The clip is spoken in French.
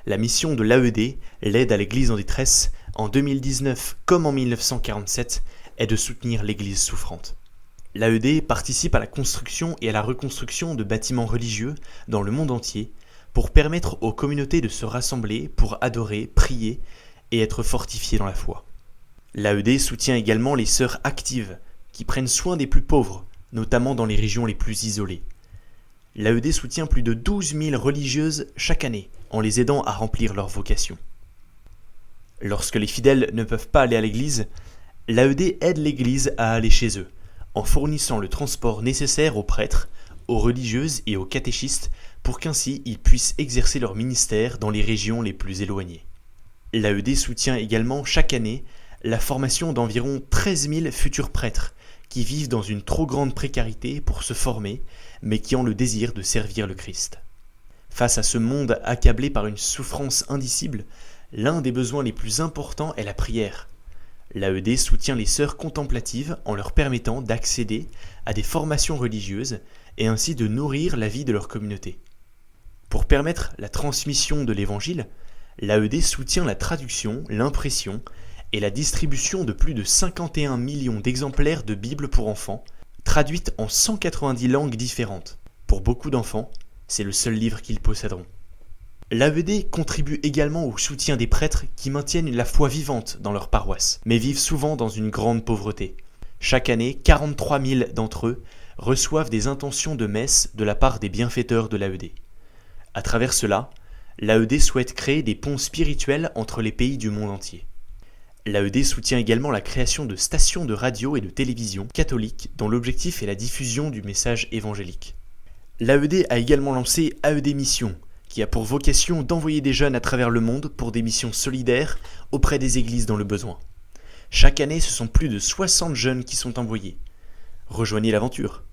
La mission de l'AED, l'aide à l'Église en détresse, en 2019 comme en 1947, est de soutenir l'Église souffrante. L'AED participe à la construction et à la reconstruction de bâtiments religieux dans le monde entier pour permettre aux communautés de se rassembler pour adorer, prier et être fortifiées dans la foi. L'AED soutient également les sœurs actives qui prennent soin des plus pauvres, notamment dans les régions les plus isolées. L'AED soutient plus de 12 000 religieuses chaque année en les aidant à remplir leur vocation. Lorsque les fidèles ne peuvent pas aller à l'église, l'AED aide l'église à aller chez eux, en fournissant le transport nécessaire aux prêtres, aux religieuses et aux catéchistes pour qu'ainsi ils puissent exercer leur ministère dans les régions les plus éloignées. L'AED soutient également chaque année la formation d'environ 13 000 futurs prêtres qui vivent dans une trop grande précarité pour se former, mais qui ont le désir de servir le Christ. Face à ce monde accablé par une souffrance indicible, l'un des besoins les plus importants est la prière. L'AED soutient les sœurs contemplatives en leur permettant d'accéder à des formations religieuses et ainsi de nourrir la vie de leur communauté. Pour permettre la transmission de l'Évangile, l'AED soutient la traduction, l'impression et la distribution de plus de 51 millions d'exemplaires de Bible pour enfants, traduites en 190 langues différentes. Pour beaucoup d'enfants, c'est le seul livre qu'ils posséderont. L'AED contribue également au soutien des prêtres qui maintiennent la foi vivante dans leur paroisse, mais vivent souvent dans une grande pauvreté. Chaque année, 43 000 d'entre eux reçoivent des intentions de messe de la part des bienfaiteurs de l'AED. À travers cela, l'AED souhaite créer des ponts spirituels entre les pays du monde entier. L'AED soutient également la création de stations de radio et de télévision catholiques dont l'objectif est la diffusion du message évangélique. L'AED a également lancé AED Mission, qui a pour vocation d'envoyer des jeunes à travers le monde pour des missions solidaires auprès des églises dans le besoin. Chaque année, ce sont plus de 60 jeunes qui sont envoyés. Rejoignez l'aventure!